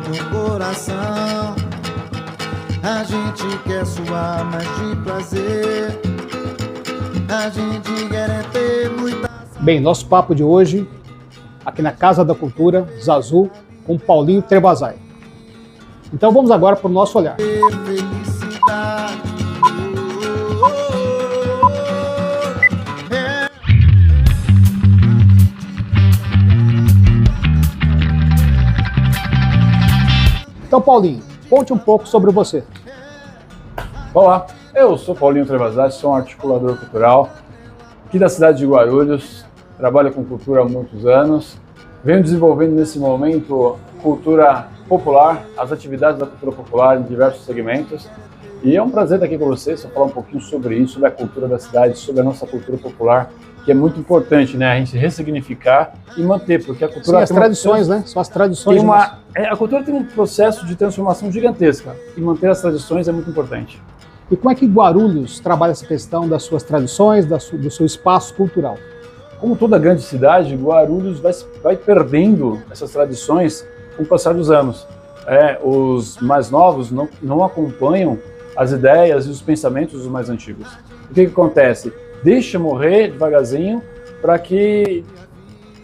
no coração. A gente quer suar mais de prazer. A gente quer ter muita... Bem, nosso papo de hoje, aqui na Casa da Cultura, Zazu, com Paulinho Trebasai. Então vamos agora para o nosso olhar. Felicidade. Então, Paulinho, conte um pouco sobre você. Olá, eu sou Paulinho Trebasai, sou um articulador cultural aqui da cidade de Guarulhos, trabalho com cultura há muitos anos, venho desenvolvendo nesse momento cultura popular, as atividades da cultura popular em diversos segmentos, e é um prazer estar aqui com vocês, para falar um pouquinho sobre isso, sobre a cultura da cidade, sobre a nossa cultura popular, que é muito importante, né, a gente ressignificar e manter, porque a cultura... Sim, as tradições, né? São as tradições. A cultura tem um processo de transformação gigantesca, e manter as tradições é muito importante. E como é que Guarulhos trabalha essa questão das suas tradições, do seu espaço cultural? Como toda grande cidade, Guarulhos vai perdendo essas tradições com o passar dos anos. Os mais novos não acompanham as ideias e os pensamentos dos mais antigos. O que acontece? Deixa morrer devagarzinho para que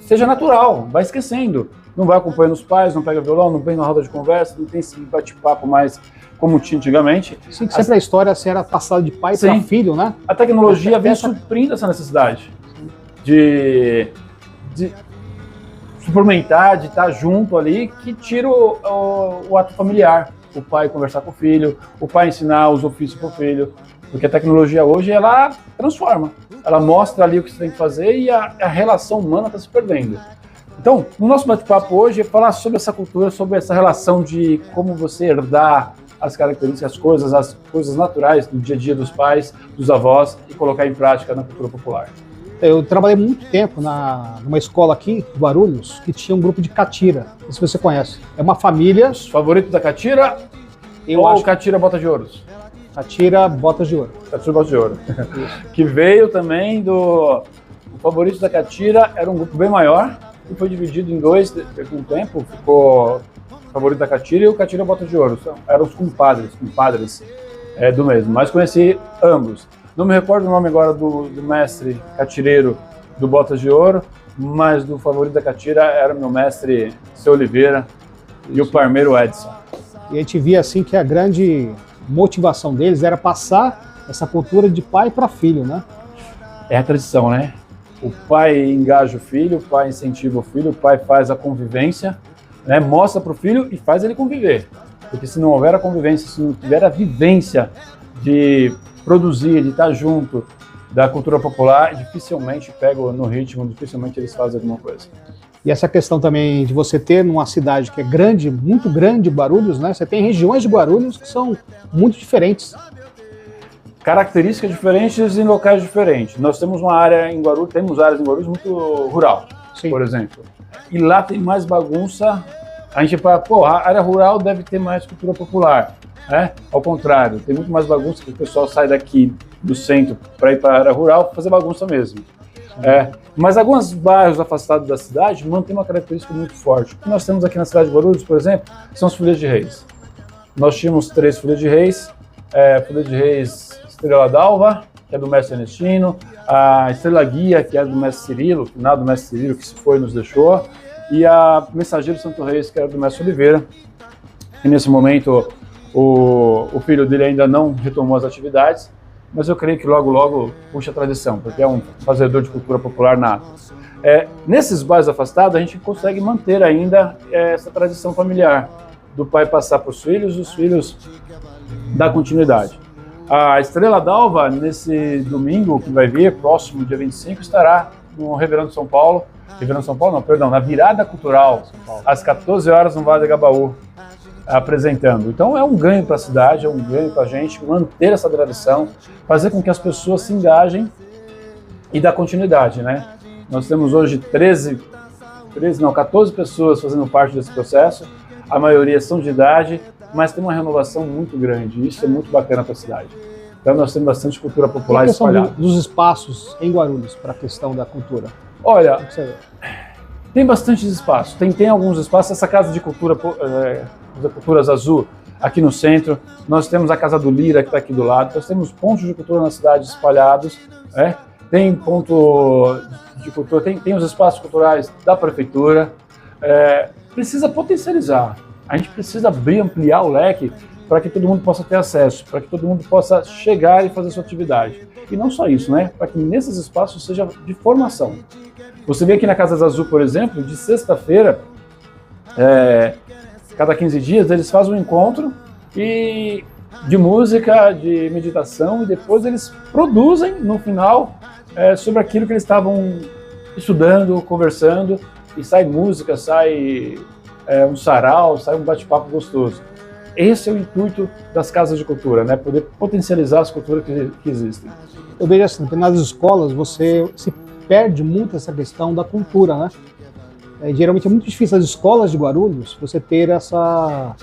seja natural, vai esquecendo. Não vai acompanhando os pais, não pega violão, não vem na roda de conversa, não tem esse bate-papo mais como tinha antigamente. Sim, que sempre a história era passada de pai para filho, né? A tecnologia vem suprindo essa necessidade de suplementar, de estar junto ali, que tira o ato familiar. O pai conversar com o filho, o pai ensinar os ofícios para o filho. Porque a tecnologia hoje, ela transforma. Ela mostra ali o que você tem que fazer e a relação humana está se perdendo. Então, no nosso bate-papo hoje é falar sobre essa cultura, sobre essa relação de como você herdar as características, as coisas naturais do dia a dia dos pais, dos avós e colocar em prática na cultura popular. Eu trabalhei muito tempo numa escola aqui, Guarulhos, que tinha um grupo de catira. Não sei se você conhece. É uma família... Os favoritos da catira ou catira bota de ouros? Catira botas de ouro. Catira botas de ouro. Que veio também O favorito da catira era um grupo bem maior e foi dividido em dois por um tempo. Ficou o favorito da catira e o catira bota de ouro. Eram os compadres do mesmo. Mas conheci ambos. Não me recordo o nome agora do mestre catireiro do Botas de Ouro, mas do favorito da catira era meu mestre Seu Oliveira e o parmeiro Edson. E a gente via assim que a grande motivação deles era passar essa cultura de pai para filho, né? É a tradição, né? O pai engaja o filho, o pai incentiva o filho, o pai faz a convivência, né? Mostra para o filho e faz ele conviver. Porque se não houver a convivência, se não tiver a vivência de produzir, de estar junto da cultura popular, dificilmente pegam no ritmo, dificilmente eles fazem alguma coisa. E essa questão também de você ter numa cidade que é grande, muito grande, Guarulhos, né? Você tem regiões de Guarulhos que são muito diferentes. Características diferentes em locais diferentes. Nós temos uma área em Guarulhos, temos áreas em Guarulhos muito rural, sim, por exemplo. E lá tem mais bagunça. A gente fala, a área rural deve ter mais cultura popular. Ao contrário, tem muito mais bagunça, que o pessoal sai daqui do centro para ir para a área rural para fazer bagunça mesmo. Mas alguns bairros afastados da cidade mantêm uma característica muito forte. O que nós temos aqui na cidade de Guarulhos, por exemplo, são as Folia de Reis. Nós tínhamos 3 Folia de Reis, Folia de Reis Estrela d'Alva, que é do mestre Ernestino, a Estrela Guia, que é do mestre Cirilo, finado do mestre Cirilo, que se foi e nos deixou, e a Mensageiro Santo Reis, que era do mestre Oliveira, e nesse momento o filho dele ainda não retomou as atividades, mas eu creio que logo, logo puxa a tradição, porque é um fazedor de cultura popular nato. Nesses bairros afastados, a gente consegue manter ainda essa tradição familiar, do pai passar para os filhos dar continuidade. A Estrela d'Alva, nesse domingo que vai vir, próximo dia 25, estará no Reverendo São Paulo, na Virada Cultural, às 14 horas no Vale do Agabaú, apresentando. Então é um ganho para a cidade, é um ganho para a gente manter essa tradição, fazer com que as pessoas se engajem e dar continuidade, né? Nós temos hoje 14 pessoas fazendo parte desse processo, a maioria são de idade, mas tem uma renovação muito grande, isso é muito bacana para a cidade. Então nós temos bastante cultura popular espalhada. Dos espaços em Guarulhos para a questão da cultura? Olha, Tem bastante espaço, tem alguns espaços. Essa Casa de Cultura, da Cultura Zazu, aqui no centro, nós temos a Casa do Lira, que está aqui do lado, nós temos pontos de cultura na cidade espalhados, né? Tem ponto de cultura, tem os espaços culturais da prefeitura, precisa potencializar, a gente precisa abrir, ampliar o leque para que todo mundo possa ter acesso, para que todo mundo possa chegar e fazer sua atividade. E não só isso, né? Para que nesses espaços seja de formação. Você vê aqui na Casa Zazu, por exemplo, de sexta-feira, cada 15 dias, eles fazem um encontro de música, de meditação, e depois eles produzem, no final, sobre aquilo que eles estavam estudando, conversando, e sai música, sai um sarau, sai um bate-papo gostoso. Esse é o intuito das casas de cultura, né? Poder potencializar as culturas que existem. Eu vejo assim, nas escolas você se perde muito essa questão da cultura, né? Geralmente é muito difícil nas escolas de Guarulhos você ter essa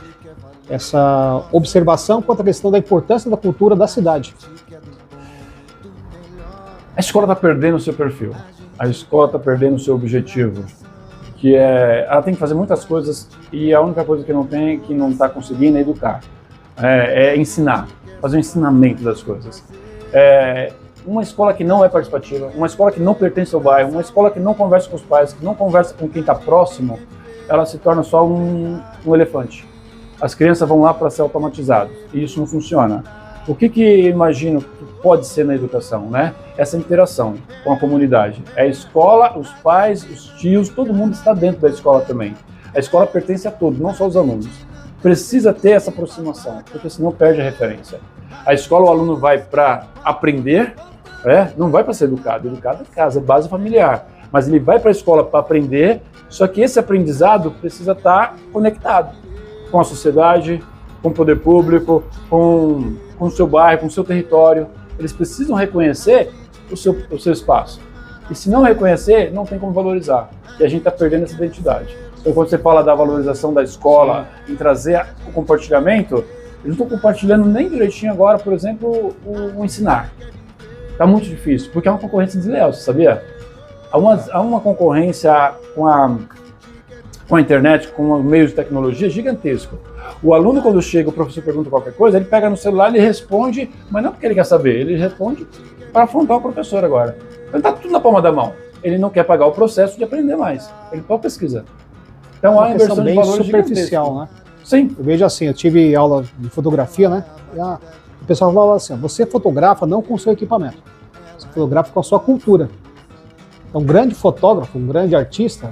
observação quanto à questão da importância da cultura da cidade. A escola está perdendo o seu perfil, a escola está perdendo o seu objetivo, que ela tem que fazer muitas coisas e a única coisa que não está conseguindo é educar, é ensinar, fazer um ensinamento das coisas. Uma escola que não é participativa, uma escola que não pertence ao bairro, uma escola que não conversa com os pais, que não conversa com quem está próximo, ela se torna só um elefante. As crianças vão lá para ser automatizadas e isso não funciona. O que imagino que pode ser na educação, né? Essa interação com a comunidade. É a escola, os pais, os tios, todo mundo está dentro da escola também. A escola pertence a todos, não só os alunos. Precisa ter essa aproximação, porque senão perde a referência. A escola, o aluno vai para aprender, não vai para ser educado. Educado é casa, é base familiar. Mas ele vai para a escola para aprender, só que esse aprendizado precisa estar conectado com a sociedade, com o poder público, com o seu bairro, com o seu território. Eles precisam reconhecer o seu espaço. E se não reconhecer, não tem como valorizar. E a gente está perdendo essa identidade. Então, quando você fala da valorização da escola, em trazer o compartilhamento, eles não estão compartilhando nem direitinho agora, por exemplo, o ensinar. Está muito difícil, porque é uma concorrência desleal, você sabia? Há uma concorrência com a internet, com os meios de tecnologia gigantesco. O aluno, quando chega, o professor pergunta qualquer coisa, ele pega no celular, ele responde, mas não porque ele quer saber, ele responde para afrontar o professor agora. Então está tudo na palma da mão. Ele não quer pagar o processo de aprender mais. Ele pode pesquisar. Então há uma inversão de valores superficial, né? Sim. Eu vejo assim, eu tive aula de fotografia, né? E o pessoal falava assim, você fotografa não com o seu equipamento, você fotografa com a sua cultura. Então, um grande fotógrafo, um grande artista,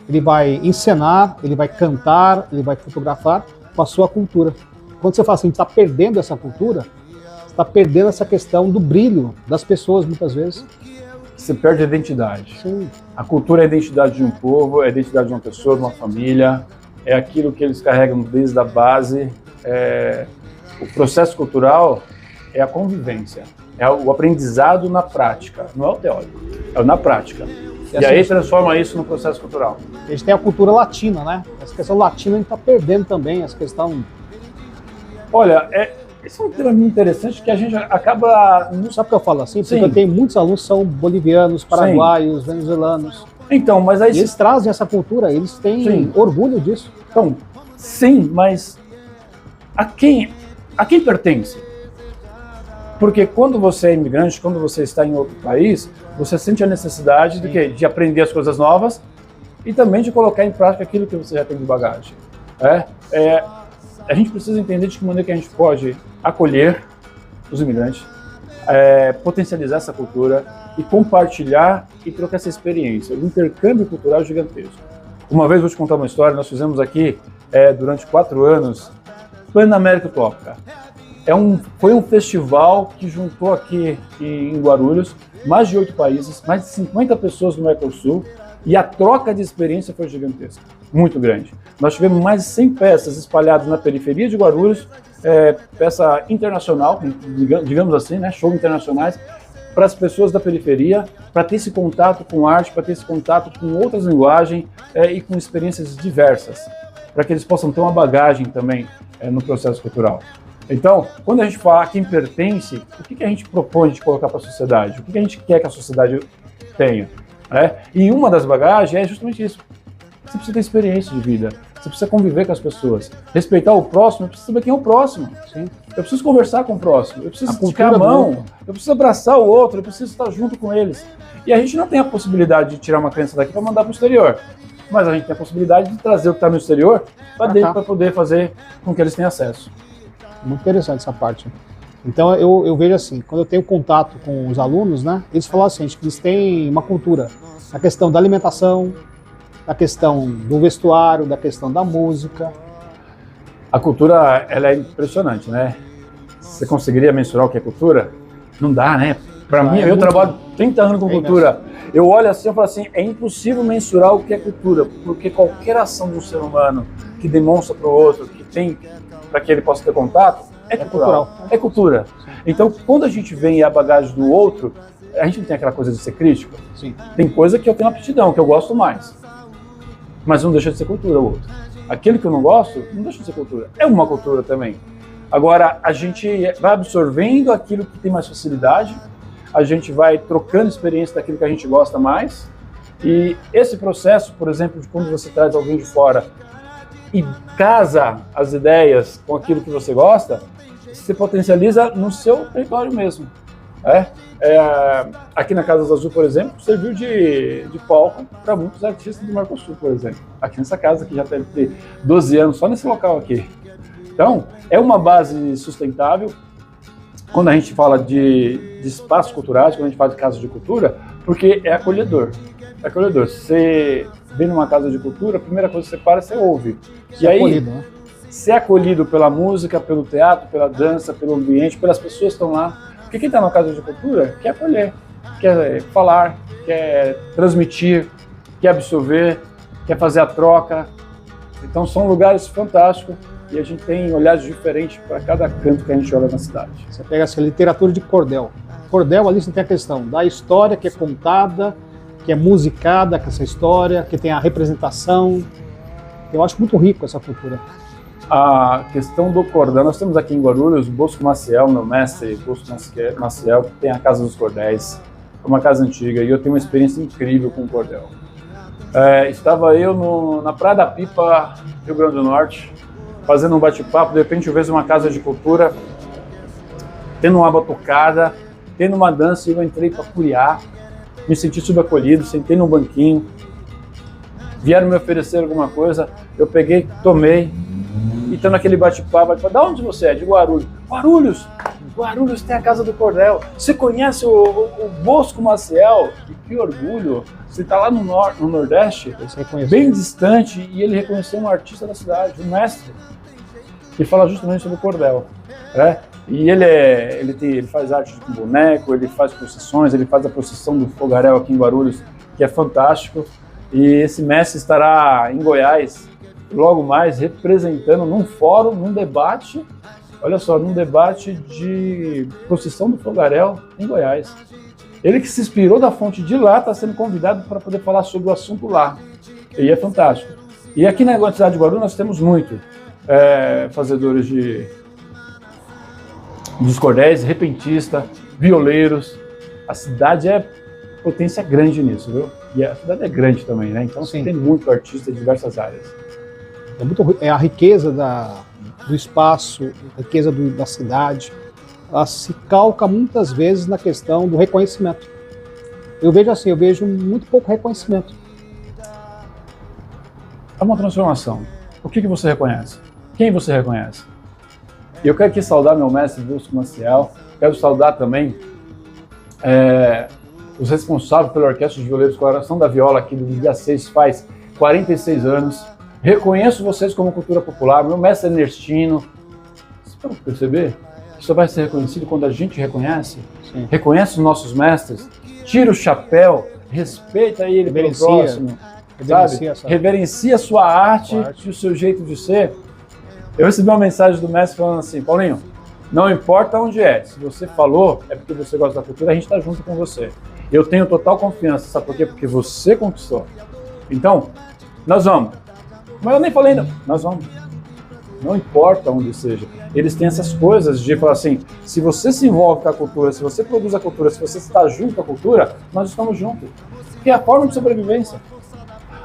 ele vai encenar, ele vai cantar, ele vai fotografar com a sua cultura. Quando você fala assim, a gente está perdendo essa cultura, você está perdendo essa questão do brilho das pessoas, muitas vezes. Você perde a identidade. Sim. A cultura é a identidade de um povo, é a identidade de uma pessoa, de uma família, é aquilo que eles carregam desde a base. O processo cultural é a convivência, é o aprendizado na prática, não é o teórico, é o na prática. E aí transforma isso no processo cultural. A gente tem a cultura latina, né? Essa questão latina a gente está perdendo também, essa questão... Olha, esse é um tema muito interessante que a gente acaba... Não sabe o que eu falo assim? Porque eu tenho muitos alunos que são bolivianos, paraguaios, venezuelanos. Então, mas aí... E eles trazem essa cultura, eles têm orgulho disso. Então, sim, mas a quem pertence? Porque quando você é imigrante, quando você está em outro país, você sente a necessidade de aprender as coisas novas e também de colocar em prática aquilo que você já tem de bagagem. A gente precisa entender de que maneira que a gente pode acolher os imigrantes, potencializar essa cultura e compartilhar e trocar essa experiência. O intercâmbio cultural é gigantesco. Uma vez, vou te contar uma história, nós fizemos aqui, durante 4 anos, Panamérica Utópica. Foi um festival que juntou aqui em Guarulhos mais de 8 países, mais de 50 pessoas do Mercosul, e a troca de experiência foi gigantesca, muito grande. Nós tivemos mais de 100 peças espalhadas na periferia de Guarulhos, peça internacional, digamos assim, né, shows internacionais, para as pessoas da periferia, para ter esse contato com arte, para ter esse contato com outras linguagens e com experiências diversas, para que eles possam ter uma bagagem também no processo cultural. Então, quando a gente fala a quem pertence, o que a gente propõe de colocar para a sociedade? O que a gente quer que a sociedade tenha? E uma das bagagens é justamente isso, Você precisa ter experiência de vida, você precisa conviver com as pessoas, respeitar o próximo, eu preciso saber quem é o próximo. Sim. Eu preciso conversar com o próximo, eu preciso esticar a mão, eu preciso abraçar o outro, eu preciso estar junto com eles. E a gente não tem a possibilidade de tirar uma criança daqui para mandar para o exterior, mas a gente tem a possibilidade de trazer o que está no exterior para dentro para poder fazer com que eles tenham acesso. Muito interessante essa parte. Então eu vejo assim, quando eu tenho contato com os alunos, né, eles falam assim, que eles têm uma cultura, a questão da alimentação, da questão do vestuário, da questão da música. A cultura, ela é impressionante, né? Você conseguiria mensurar o que é cultura? Não dá, né? Para mim, eu trabalho 30 anos com cultura. Eu olho assim e falo assim, é impossível mensurar o que é cultura, porque qualquer ação do ser humano que demonstra para o outro, que tem para que ele possa ter contato, é cultural. É cultura. Então, quando a gente vem a bagagem do outro, a gente não tem aquela coisa de ser crítico. Sim. Tem coisa que eu tenho aptidão, que eu gosto mais. Mas não deixa de ser cultura o outro. Aquele que eu não gosto, não deixa de ser cultura. É uma cultura também. Agora, a gente vai absorvendo aquilo que tem mais facilidade, a gente vai trocando experiência daquilo que a gente gosta mais, e esse processo, por exemplo, de quando você traz alguém de fora e casa as ideias com aquilo que você gosta, se potencializa no seu território mesmo. Aqui na Casa Azul, por exemplo, serviu de palco para muitos artistas do Mercosul, por exemplo. Aqui nessa casa, que já deve ter 12 anos, só nesse local aqui. Então, é uma base sustentável. Quando a gente fala de espaços culturais, quando a gente fala de casas de cultura, porque é acolhedor. É acolhedor. Você vem numa casa de cultura, a primeira coisa que você para, você ouve. E aí, acolhido, né? Ser acolhido pela música, pelo teatro, pela dança, pelo ambiente, pelas pessoas que estão lá. Porque quem está numa casa de cultura quer acolher, quer falar, quer transmitir, quer absorver, quer fazer a troca. Então são lugares fantásticos e a gente tem olhares diferentes para cada canto que a gente olha na cidade. Você pega essa literatura de cordel. Cordel ali você tem a questão da história que é contada, que é musicada com essa história, que tem a representação. Eu acho muito rico essa cultura. A questão do cordel, nós temos aqui em Guarulhos o Bosco Maciel, meu mestre, Bosco Maciel, que tem a Casa dos Cordéis, é uma casa antiga, e eu tenho uma experiência incrível com o cordel. Estava eu na Praia da Pipa, Rio Grande do Norte, fazendo um bate-papo, de repente eu vejo uma casa de cultura, tendo uma batucada, tendo uma dança, e eu entrei para curiar, me senti subacolhido, sentei num banquinho, vieram me oferecer alguma coisa, eu peguei, tomei, e estando naquele bate-papo, de onde você é? De Guarulhos. Guarulhos tem a Casa do Cordel. Você conhece o Bosco Maciel? E que orgulho. Você está lá no Nordeste, bem distante, e ele reconheceu um artista da cidade, um mestre, que fala justamente sobre o cordel. E ele faz arte com boneco, ele faz procissões, ele faz a procissão do fogaréu aqui em Guarulhos, que é fantástico. E esse mestre estará em Goiás, logo mais, representando num fórum, num debate, olha só, num debate de procissão do fogaréu em Goiás. Ele que se inspirou da fonte de lá, está sendo convidado para poder falar sobre o assunto lá. E é fantástico. E aqui na cidade de Guarulhos nós temos muito fazedores dos cordéis, repentista, violeiros. A cidade é potência grande nisso, viu? E a cidade é grande também, né? Então você tem muito artista em diversas áreas. É a riqueza do espaço, a riqueza da cidade, ela se calca muitas vezes na questão do reconhecimento. Eu vejo muito pouco reconhecimento. É uma transformação. O que você reconhece? Quem você reconhece? E eu quero aqui saudar meu mestre Bosco Maciel, quero saudar também os responsáveis pela Orquestra de Violeiros Coração da Viola aqui do dia 6, faz 46 anos. Reconheço vocês como cultura popular, meu mestre Ernestino. Você pode perceber? Isso vai ser reconhecido quando a gente reconhece. Sim. Reconhece os nossos mestres, tira o chapéu, respeita ele pelo próximo, reverencia a sua arte e o seu jeito de ser. Eu recebi uma mensagem do mestre falando assim: Paulinho, não importa onde é, se você falou, é porque você gosta da cultura, a gente está junto com você. Eu tenho total confiança, sabe por quê? Porque você conquistou. Então, nós vamos. Mas eu nem falei ainda, nós vamos. Não importa onde seja. Eles têm essas coisas de falar assim, se você se envolve com a cultura, se você produz a cultura, se você está junto com a cultura, nós estamos juntos. Porque é a forma de sobrevivência.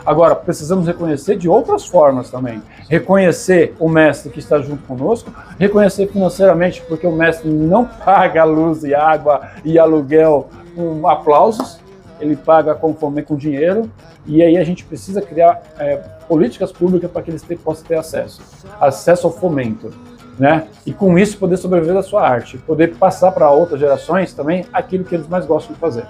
Agora, precisamos reconhecer de outras formas também. Reconhecer o mestre que está junto conosco, reconhecer financeiramente, porque o mestre não paga luz e água e aluguel com aplausos, ele paga com dinheiro, e aí a gente precisa criar políticas públicas para que eles possam ter acesso ao fomento, né? E com isso poder sobreviver da sua arte, poder passar para outras gerações também aquilo que eles mais gostam de fazer.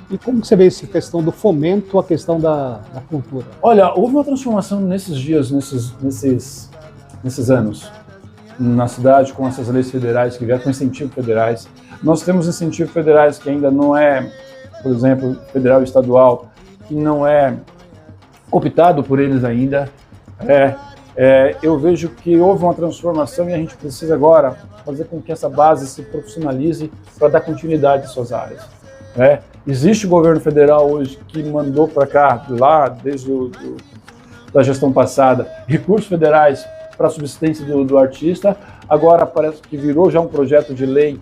E como que você vê essa questão do fomento, a questão da cultura? Olha, houve uma transformação nesses dias, nesses anos, na cidade, com essas leis federais que vieram, com incentivos federais. Nós temos incentivos federais que ainda não é, por exemplo, federal e estadual, que não é optado por eles ainda. Eu vejo que houve uma transformação e a gente precisa agora fazer com que essa base se profissionalize para dar continuidade às suas áreas. Existe o governo federal hoje que mandou para cá, lá desde da gestão passada, recursos federais para a subsistência do artista. Agora parece que virou já um projeto de lei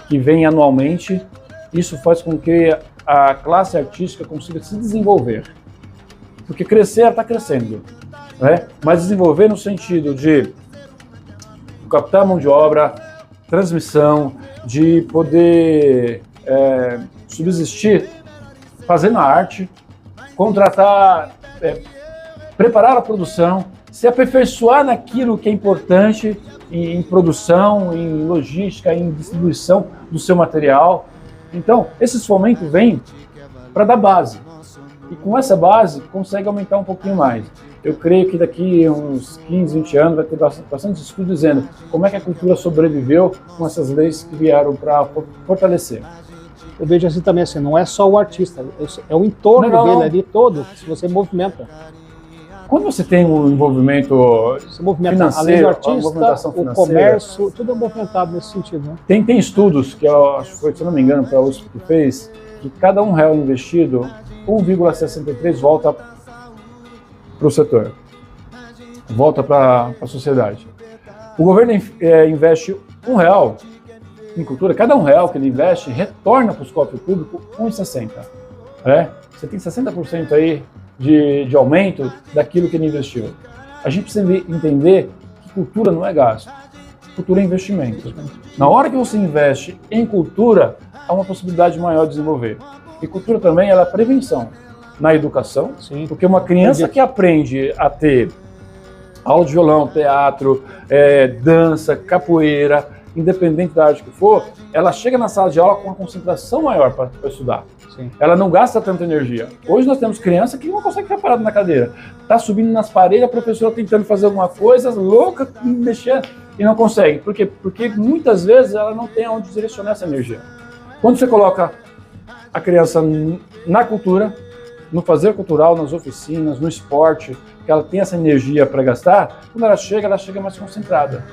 que vem anualmente. Isso faz com que a classe artística consiga se desenvolver. Porque crescer, ela está crescendo, mas desenvolver no sentido de captar mão de obra, transmissão, de poder subsistir fazendo a arte, contratar, preparar a produção, se aperfeiçoar naquilo que é importante em produção, em logística, em distribuição do seu material. Então, esses fomentos vêm para dar base. E com essa base, consegue aumentar um pouquinho mais. Eu creio que daqui uns 15, 20 anos vai ter bastante estudo dizendo como é que a cultura sobreviveu com essas leis que vieram para fortalecer. Eu vejo assim também, assim, não é só o artista, é o entorno dele ali todo, que você movimenta. Quando você tem um envolvimento financeiro, além do artista, o comércio, tudo é movimentado nesse sentido, né? Tem estudos que eu acho que foi, se eu não me engano, para a USP que fez, que cada R$1 investido, 1,63 volta para o setor, volta para a sociedade. O governo investe R$1 em cultura, cada R$1 que ele investe retorna para os cofres públicos 1,60. Você tem 60% aí de aumento daquilo que ele investiu. A gente precisa entender que cultura não é gasto, cultura é investimento. Na hora que você investe em cultura, há uma possibilidade maior de desenvolver. E cultura também ela é prevenção na educação, sim, porque uma criança que aprende a ter aula de violão, teatro, dança, capoeira, independente da arte que for, ela chega na sala de aula com uma concentração maior para estudar. Sim. Ela não gasta tanta energia. Hoje nós temos criança que não consegue ficar parado na cadeira. Está subindo nas paredes, a professora tentando fazer alguma coisa, louca, mexendo, e não consegue. Por quê? Porque muitas vezes ela não tem onde direcionar essa energia. Quando você coloca a criança na cultura, no fazer cultural, nas oficinas, no esporte, que ela tem essa energia para gastar, quando ela chega mais concentrada.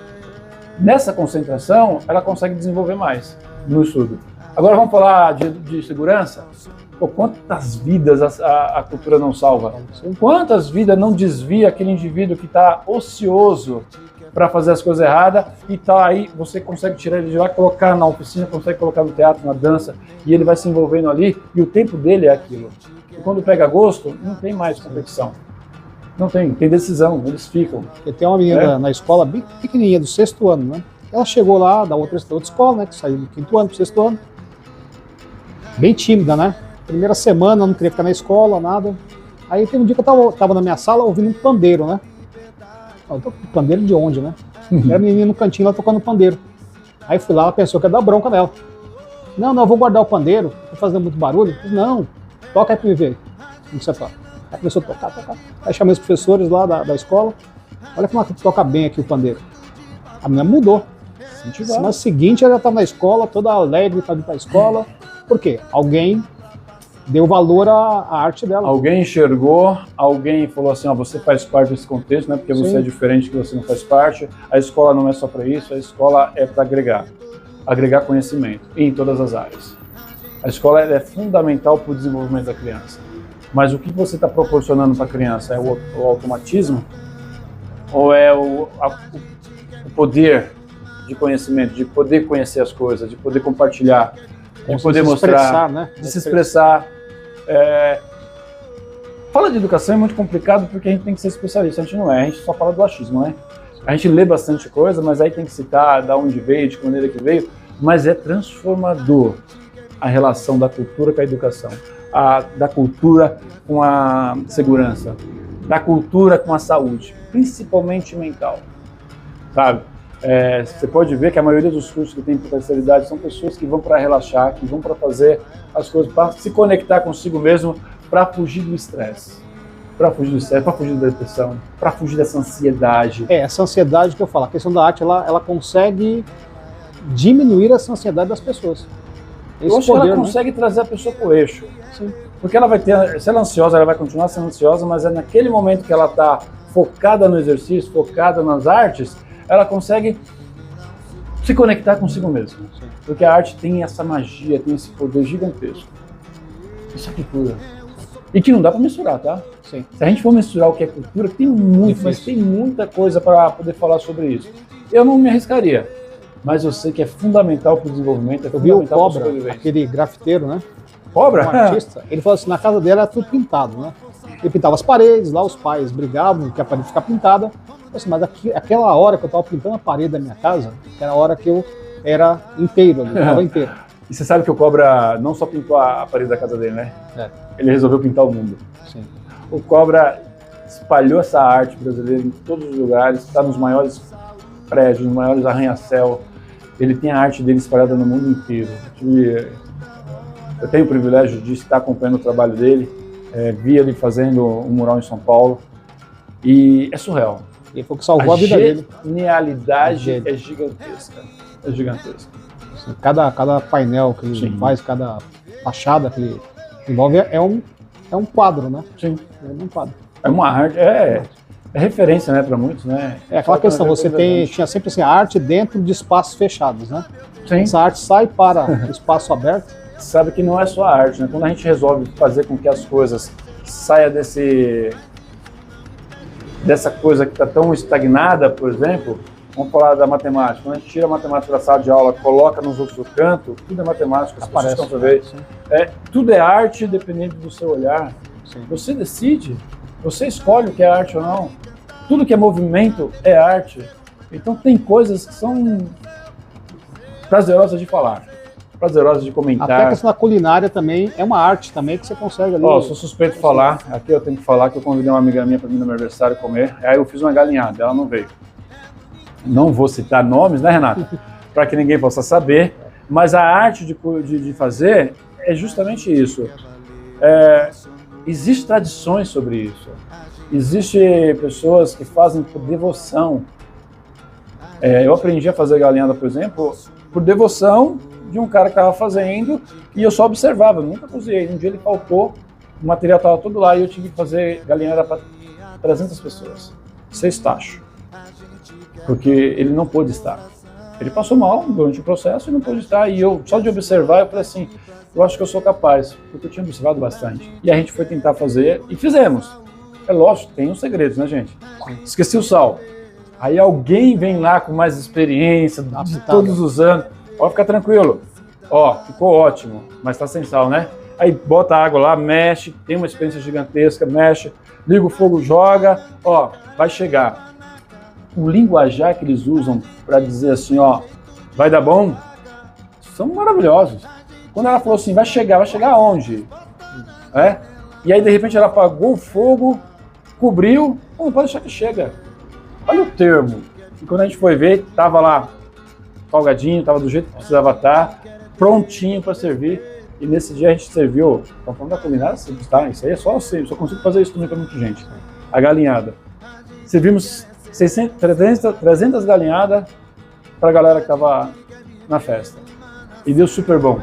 Nessa concentração, ela consegue desenvolver mais no estudo. Agora vamos falar de segurança. Pô, quantas vidas a cultura não salva? Quantas vidas não desvia aquele indivíduo que está ocioso para fazer as coisas erradas e tá aí, você consegue tirar ele de lá, colocar na oficina, consegue colocar no teatro, na dança, e ele vai se envolvendo ali, e o tempo dele é aquilo. E quando pega gosto, não tem mais competição. Não tem decisão, eles ficam. Eu tenho uma menina na escola bem pequenininha, do 6º ano, né? Ela chegou lá da outra escola, né? Que saiu do 5º ano pro 6º ano. Bem tímida, né? Primeira semana, não queria ficar na escola, nada. Aí tem um dia que eu tava na minha sala ouvindo um pandeiro, né? Eu tô com pandeiro de onde, né? Era a menina no cantinho lá tocando pandeiro. Aí fui lá, ela pensou que ia dar bronca nela. Não, eu vou guardar o pandeiro, tô fazendo muito barulho. Eu disse, não, toca aí pra me ver. Como você toca? Aí começou a tocar. Aí chamei os professores lá da escola. Olha como ela toca bem aqui o pandeiro. A menina mudou. Na seguinte, ela já estava na escola, toda alegre para ir para a escola. Por quê? Alguém deu valor à arte dela. Alguém enxergou, alguém falou assim, ó, você faz parte desse contexto, não é porque você é diferente que você não faz parte. A escola não é só para isso, a escola é para agregar conhecimento em todas as áreas. A escola é fundamental para o desenvolvimento da criança. Mas o que você está proporcionando para a criança? É o automatismo? Ou é o poder de conhecimento, de poder conhecer as coisas, de poder compartilhar, de poder mostrar, né? De se expressar. Fala de educação é muito complicado porque a gente tem que ser especialista, a gente não é, a gente só fala do achismo, né? A gente lê bastante coisa, mas aí tem que citar da onde veio, de que maneira que veio, mas é transformador a relação da cultura com a educação, da cultura com a segurança, da cultura com a saúde, principalmente mental, sabe? Você pode ver que a maioria dos cursos que tem para terceira idade são pessoas que vão para relaxar, que vão para fazer as coisas, para se conectar consigo mesmo, para fugir do estresse. Para fugir da depressão, para fugir dessa ansiedade. Essa ansiedade que eu falo, a questão da arte, ela consegue diminuir essa ansiedade das pessoas. Eu acho que ela consegue trazer a pessoa para o eixo. Sim. Porque ela vai se ela é ansiosa, ela vai continuar sendo ansiosa, mas é naquele momento que ela está focada no exercício, focada nas artes, ela consegue se conectar consigo mesma. Sim. Porque a arte tem essa magia, tem esse poder gigantesco. Isso é cultura. E que não dá para misturar, tá? Sim. Se a gente for misturar o que é cultura, tem muito, mas tem muita coisa para poder falar sobre isso. Eu não me arriscaria, mas eu sei que é fundamental para o desenvolvimento, eu vi o Cobra, aquele grafiteiro, né? Cobra? Um artista. Ele falou assim, na casa dele era tudo pintado, né? Ele pintava as paredes, lá os pais brigavam que a parede ficar pintada. Assim, mas aquela hora que eu estava pintando a parede da minha casa, que era a hora que eu era inteiro ali, estava inteiro. E você sabe que o Cobra não só pintou a parede da casa dele, né? Ele resolveu pintar o mundo. Sim. O Cobra espalhou essa arte brasileira em todos os lugares, está nos maiores prédios, nos maiores arranha-céu. Ele tem a arte dele espalhada no mundo inteiro. Eu tenho o privilégio de estar acompanhando o trabalho dele, vi ele fazendo um mural em São Paulo, e é surreal. Ele foi o que salvou a vida dele. A genialidade é gigantesca. É gigantesca. Cada painel que ele faz, cada fachada que ele envolve é um quadro, né? Sim. É um quadro. É uma arte, é referência, né, para muitos, né? É aquela questão, tinha sempre assim, a arte dentro de espaços fechados, né? Sim. Essa arte sai para o espaço aberto. Sabe que não é só a arte, né? Quando a gente resolve fazer com que as coisas saiam dessa coisa que está tão estagnada, por exemplo, vamos falar da matemática. Quando a gente tira a matemática da sala de aula, coloca nos outros do canto, tudo é matemática, as pessoas estão ver. Tudo é arte, dependendo do seu olhar. Sim. Você decide, você escolhe o que é arte ou não. Tudo que é movimento é arte. Então tem coisas que são prazerosas de falar, prazerosas de comentar. Até a questão da culinária também é uma arte também que você consegue ali. Sou suspeito de falar, aqui eu tenho que falar que eu convidei uma amiga minha para vir no meu aniversário comer, aí eu fiz uma galinhada, ela não veio. Não vou citar nomes, né, Renato? Para que ninguém possa saber, mas a arte de fazer é justamente isso. Existem tradições sobre isso. Existem pessoas que fazem por devoção. Eu aprendi a fazer galinhada, por exemplo, por devoção de um cara que estava fazendo e eu só observava, eu nunca cozinhei. Um dia ele faltou, o material estava todo lá e eu tive que fazer galinhada para 300 pessoas. 6 tachos. Porque ele não pôde estar. Ele passou mal durante o processo e não pôde estar. E eu, só de observar, eu falei assim, eu acho que eu sou capaz, porque eu tinha observado bastante. E a gente foi tentar fazer e fizemos. É lógico, tem uns segredos, né, gente? Esqueci o sal. Aí alguém vem lá com mais experiência de todos os anos. Pode ficar tranquilo. Ficou ótimo, mas tá sem sal, né? Aí bota a água lá, mexe, tem uma experiência gigantesca, mexe, liga o fogo, joga, vai chegar. O linguajar que eles usam para dizer assim, vai dar bom, são maravilhosos. Quando ela falou assim, vai chegar aonde? E aí de repente ela apagou o fogo, cobriu, não pode deixar que chega. Olha o termo. E quando a gente foi ver, tava lá salgadinho, tava do jeito que precisava estar, prontinho para servir. E nesse dia a gente serviu, estamos falando da culinária simples, tá? Isso aí é só assim, só consigo fazer isso também para muita gente. A galinhada. Servimos 300 galinhadas para a galera que estava na festa. E deu super bom.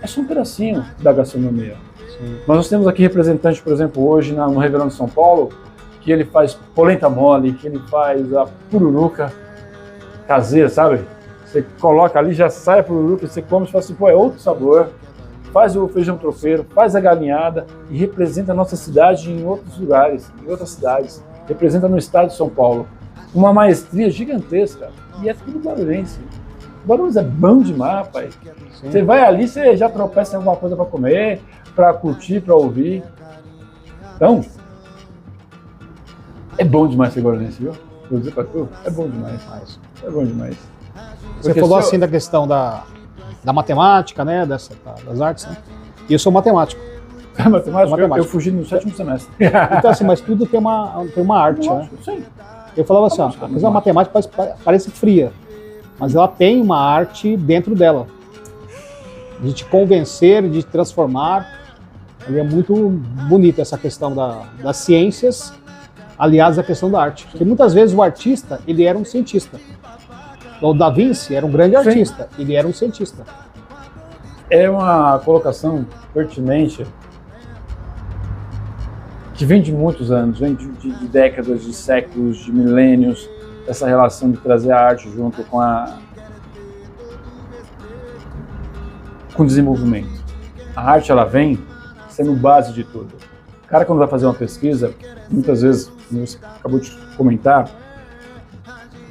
É só um pedacinho da gastronomia. Sim. Nós temos aqui representante, por exemplo, hoje no Réveillon de São Paulo, que ele faz polenta mole, que ele faz a pururuca caseira, sabe? Você coloca ali, já sai a pururuca, você come e fala assim, é outro sabor. Faz o feijão tropeiro, faz a galinhada e representa a nossa cidade em outros lugares, em outras cidades. Representa no estado de São Paulo. Uma maestria gigantesca. E é tudo barulhense. Barulhos é bom demais, rapaz. Sim. Você vai ali, você já tropeça em alguma coisa para comer, para curtir, para ouvir. Então, É bom demais ser guarulhense, viu? Vou dizer pra tu, é bom demais. É bom demais. Você falou assim da questão da matemática, né? Das artes, né? E eu sou matemático. Matemática. Eu fugi no 7º semestre. Então, assim, mas tudo tem uma arte, né? Sim. Eu falava assim, ó, a matemática parece fria, mas ela tem uma arte dentro dela. De te convencer, de te transformar. E é muito bonita essa questão das ciências, aliás, a questão da arte. Porque muitas vezes o artista, ele era um cientista. O Da Vinci era um grande artista, ele era um cientista. É uma colocação pertinente que vem de muitos anos, vem de décadas, de séculos, de milênios, essa relação de trazer a arte junto com o desenvolvimento. A arte, ela vem sendo base de tudo. O cara, quando vai fazer uma pesquisa, muitas vezes, como você acabou de comentar,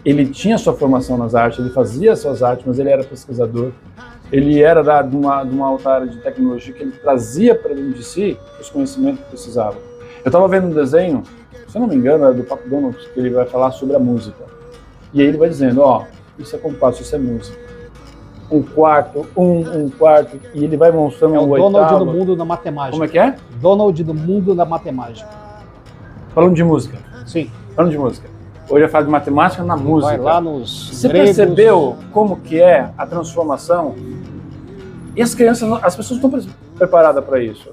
ele tinha sua formação nas artes, ele fazia suas artes, mas ele era pesquisador. Ele era de uma alta área de tecnologia que ele trazia para dentro de si os conhecimentos que precisava. Eu estava vendo um desenho, se eu não me engano, era do Papo Donald, que ele vai falar sobre a música. E aí ele vai dizendo, ó, isso é compasso, isso é música. Um quarto, e ele vai mostrando o oitavo. É o Donald do mundo da matemática. Como é que é? Donald do mundo da matemática. Falando de música. Sim. Falando de música. Hoje eu falo de matemática na música. Vai lá nos Você gregos. percebeu como que é a transformação? E as crianças, as pessoas não estão preparadas para isso.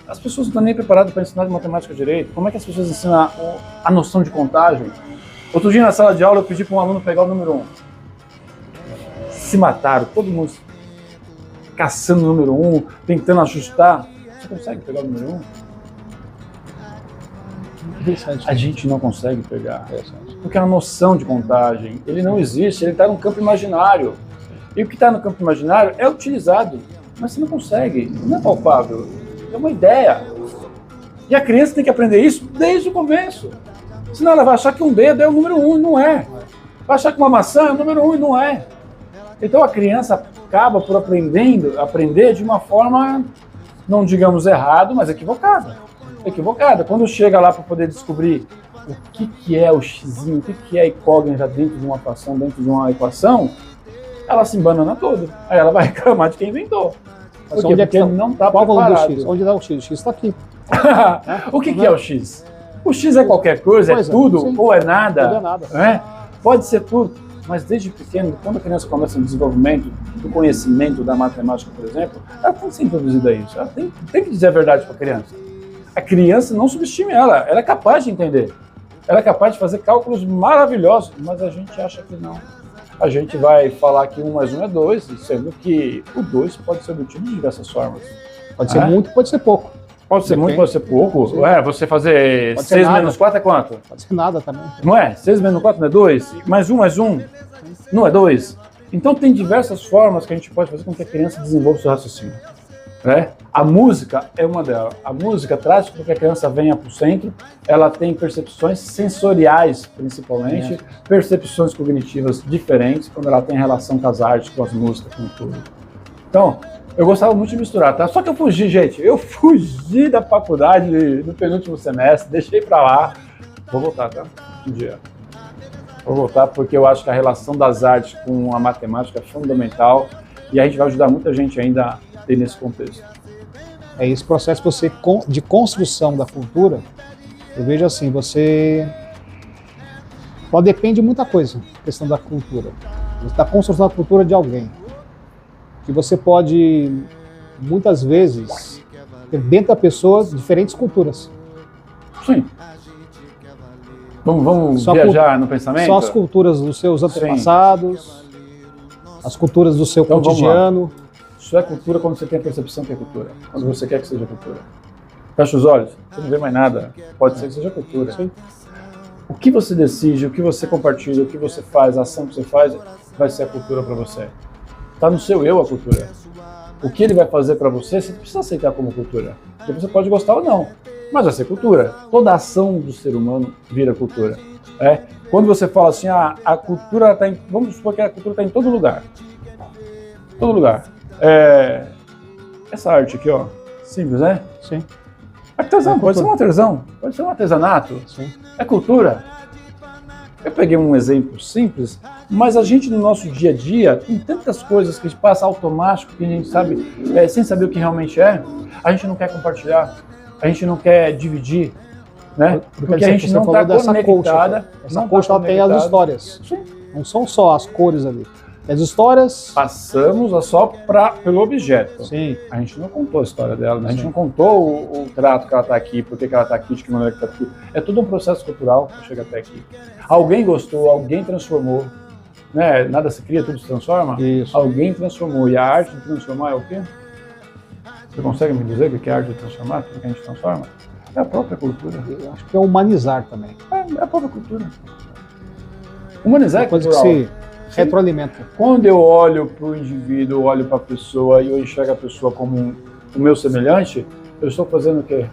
As pessoas não estão nem preparadas para ensinar de matemática direito. Como é que as pessoas ensinam a noção de contagem? Outro dia na sala de aula eu pedi para um aluno pegar o número 1. Se mataram, todo mundo caçando o número 1, tentando ajustar. Você consegue pegar o número 1? A gente não consegue pegar. Porque a noção de contagem, ele não existe, ele está no campo imaginário. E o que está no campo imaginário é utilizado, mas você não consegue, não é palpável, é uma ideia. E a criança tem que aprender isso desde o começo. Senão ela vai achar que um dedo é o número 1 e não é. Vai achar que uma maçã é o número 1 e não é. Então a criança acaba por aprender de uma forma, não digamos errado, mas equivocada. Quando chega lá para poder descobrir o que é o xizinho, o que é a incógnita dentro de uma equação, ela se embanana toda. Aí ela vai reclamar de quem inventou. Mas onde é que Porque não está qual o valor do preparado. X? Onde está o X? O X está aqui. O que é o X? O X é qualquer coisa, é tudo sim. ou é nada. Tudo é nada. Né? Pode ser tudo, mas desde pequeno, quando a criança começa o desenvolvimento do conhecimento da matemática, por exemplo, ela tem que ser introduzida a isso. Ela tem que dizer a verdade para a criança. A criança, não subestime ela é capaz de entender. Ela é capaz de fazer cálculos maravilhosos, mas a gente acha que não. A gente vai falar que 1 mais 1 é 2, sendo que o 2 pode ser obtido de diversas formas. Pode ser muito, pode ser pouco. Pode ser muito, pode ser pouco. Sim. Ué, você fazer Pode ser 6 nada. menos 4 é quanto? Pode ser nada também. Não é? 6 menos 4 não é 2? Mais 1 não é 2? Então tem diversas formas que a gente pode fazer com que a criança desenvolva o seu raciocínio. Né? A música é uma delas. A música traz com que a criança venha para o centro, ela tem percepções sensoriais, principalmente, percepções cognitivas diferentes, quando ela tem relação com as artes, com as músicas, com tudo. Então, eu gostava muito de misturar, tá? Só que eu fugi, gente. Eu fugi da faculdade no penúltimo semestre, deixei pra lá. Vou voltar, tá? Um dia. Vou voltar porque eu acho que a relação das artes com a matemática é fundamental e a gente vai ajudar muita gente ainda a ter nesse contexto. É esse processo de construção da cultura, eu vejo assim, depende de muita coisa, a questão da cultura. Da construção da cultura de alguém. Que você pode, muitas vezes, ter dentro da pessoa diferentes culturas. Sim. Vamos viajar no pensamento? São as culturas dos seus antepassados, as culturas do seu cotidiano. Isso é cultura quando você tem a percepção que é cultura. Quando você quer que seja cultura. Fecha os olhos, você não vê mais nada. Pode ser que seja cultura. Sim. O que você decide, o que você compartilha, o que você faz, a ação que você faz, vai ser a cultura para você. Está no seu eu a cultura. O que ele vai fazer para você, você precisa aceitar como cultura. Porque você pode gostar ou não, mas vai ser cultura. Toda ação do ser humano vira cultura. Quando você fala assim, a cultura está em... Vamos supor que a cultura está em todo lugar. Todo lugar. Essa arte aqui, ó, simples, né? Sim. Artesão, pode ser um artesão, pode ser um artesanato, Sim. é cultura. Eu peguei um exemplo simples, mas a gente no nosso dia a dia tem tantas coisas que a gente passa automático, que a gente sabe, sem saber o que realmente é, a gente não quer compartilhar, a gente não quer dividir, né? Porque a gente não está conectada. Essa colcha ela tem as histórias. Sim. Não são só as cores ali. As histórias... Passamos só pelo objeto. Sim. A gente não contou a história dela, né? A gente não contou o trato que ela está aqui, por que ela está aqui, de que maneira que está aqui. É tudo um processo cultural para chegar até aqui. Alguém gostou, alguém transformou. Né? Nada se cria, tudo se transforma. Isso. Alguém transformou. E a arte de transformar é o quê? Você consegue me dizer o que é a arte de transformar? Tudo que a gente transforma? É a própria cultura. Eu acho que é humanizar também. É a própria cultura. Humanizar é coisa cultural. que se retroalimenta. Quando eu olho para o indivíduo, eu olho para a pessoa e eu enxergo a pessoa como o meu semelhante, eu estou fazendo o quê?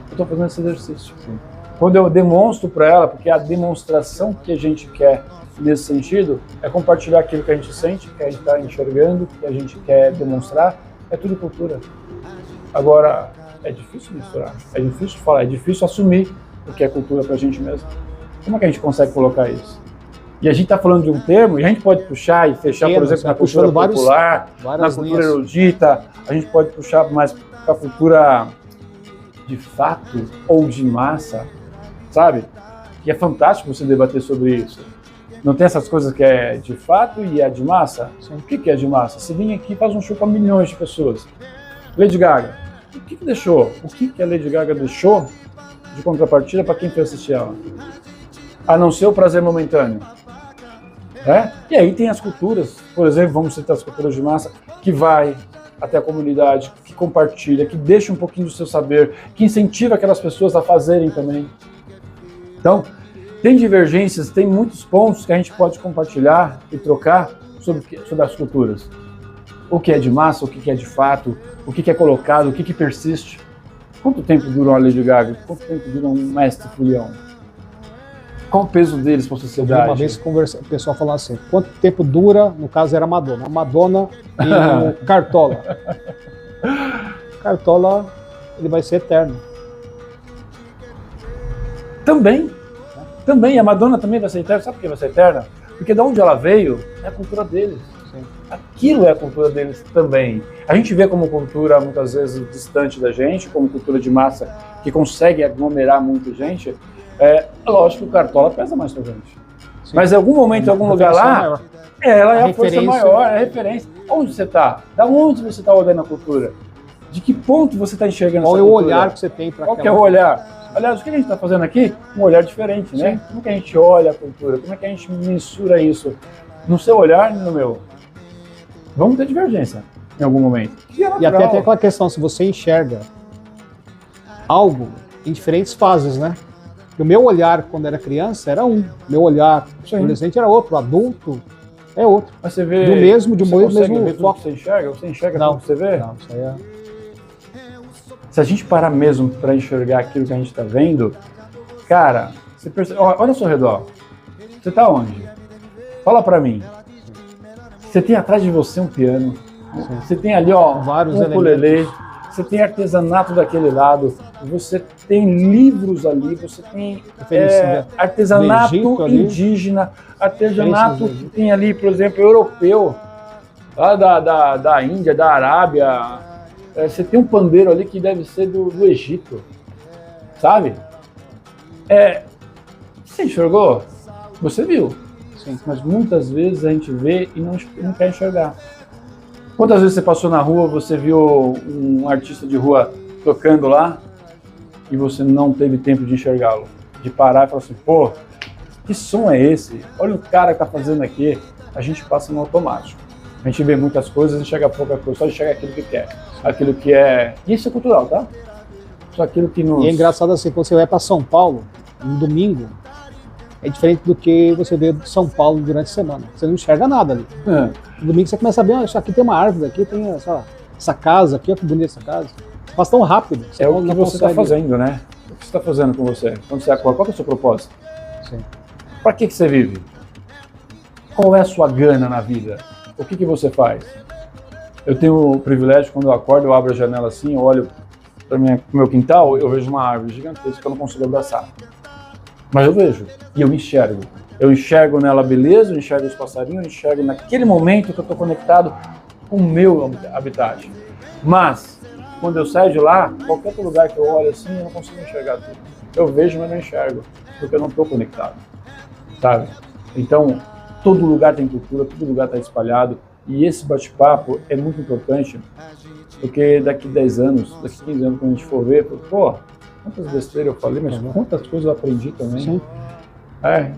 Eu estou fazendo esse exercício. Sim. Quando eu demonstro para ela, porque a demonstração que a gente quer nesse sentido é compartilhar aquilo que a gente sente, que a gente está enxergando, que a gente quer demonstrar, é tudo cultura. Agora, é difícil misturar, é difícil falar, é difícil assumir o que é cultura para a gente mesmo. Como é que a gente consegue colocar isso? E a gente está falando de um termo, e a gente pode puxar e fechar, por exemplo, na cultura popular, na cultura erudita, a gente pode puxar mais para a cultura de fato ou de massa, sabe? E é fantástico você debater sobre isso. Não tem essas coisas que é de fato e é de massa? Sim. O que é de massa? Você vem aqui e faz um show para milhões de pessoas. Lady Gaga, o que deixou? O que a Lady Gaga deixou de contrapartida para quem foi assistir ela? A não ser o prazer momentâneo. É? E aí tem as culturas, por exemplo, vamos citar as culturas de massa, que vai até a comunidade, que compartilha, que deixa um pouquinho do seu saber, que incentiva aquelas pessoas a fazerem também. Então, tem divergências, tem muitos pontos que a gente pode compartilhar e trocar sobre as culturas. O que é de massa, o que é de fato, o que é colocado, o que persiste. Quanto tempo dura uma Lady Gaga? Quanto tempo dura um mestre Fulião? Qual o peso deles para a sociedade? Uma vez o pessoal falando assim, quanto tempo dura, no caso era Madonna. A Madonna e o Cartola. Cartola, ele vai ser eterno. Também, a Madonna também vai ser eterna. Sabe por que vai ser eterna? Porque de onde ela veio, é a cultura deles. Sim. Aquilo é a cultura deles também. A gente vê como cultura, muitas vezes, distante da gente, como cultura de massa, que consegue aglomerar muita gente. É lógico que o Cartola pesa mais pra gente. Sim. Mas em algum momento, em algum lugar lá, ela é a força maior, é a referência. Onde você está? Da onde você está olhando a cultura? De que ponto você está enxergando essa cultura? Qual é o olhar que você tem para aquela... Qual que é o olhar? Aliás, o que a gente está fazendo aqui? Um olhar diferente, né? Sim. Como que a gente olha a cultura? Como é que a gente mensura isso? No seu olhar e no meu? Vamos ter divergência em algum momento. E até aquela questão, se você enxerga algo em diferentes fases, né? O meu olhar, quando era criança, era um. Meu olhar, adolescente, era outro. O adulto é outro. Mas você vê... Do mesmo foco. Você enxerga? Você enxerga tudo que você vê? Não, isso aí é... Se a gente parar mesmo para enxergar aquilo que a gente está vendo, cara, você percebe... Olha ao seu redor. Você está onde? Fala para mim. Você tem atrás de você um piano. Sim. Você tem ali, vários um ukulele. Você tem artesanato daquele lado, você tem livros ali, você tem artesanato indígena, artesanato que tem ali, por exemplo, europeu, lá da Índia, da Arábia. Você tem um pandeiro ali que deve ser do Egito, sabe? Você enxergou? Você viu. Sim. Mas muitas vezes a gente vê e não quer enxergar. Quantas vezes você passou na rua, você viu um artista de rua tocando lá e você não teve tempo de enxergá-lo? De parar e falar assim, pô, que som é esse? Olha o cara que tá fazendo aqui. A gente passa no automático. A gente vê muitas coisas, enxerga pouca coisa, só enxerga aquilo que quer. Aquilo que é... Isso é cultural, tá? Só aquilo que nos... E é engraçado assim, quando você vai para São Paulo, no domingo, é diferente do que você vê de São Paulo durante a semana. Você não enxerga nada ali. No domingo você começa a ver, isso aqui tem uma árvore, aqui tem essa casa, aqui, olha que bonita essa casa. Você passa tão rápido. É o que você está fazendo, né? O que você está fazendo com você? Quando você acorda, qual é o seu propósito? Para que você vive? Qual é a sua gana na vida? O que você faz? Eu tenho o privilégio, quando eu acordo, eu abro a janela assim, eu olho pro meu quintal, eu vejo uma árvore gigantesca que eu não consigo abraçar. Mas eu vejo, e eu enxergo. Eu enxergo nela a beleza, eu enxergo os passarinhos, eu enxergo naquele momento que eu estou conectado com o meu habitat. Mas, quando eu saio de lá, qualquer outro lugar que eu olho assim, eu não consigo enxergar tudo. Eu vejo, mas não enxergo, porque eu não estou conectado, sabe? Então, todo lugar tem cultura, todo lugar está espalhado, e esse bate-papo é muito importante, porque daqui 10 anos, daqui 15 anos, quando a gente for ver, pô, quantas besteiras eu falei, mas quantas coisas eu aprendi também. Sim.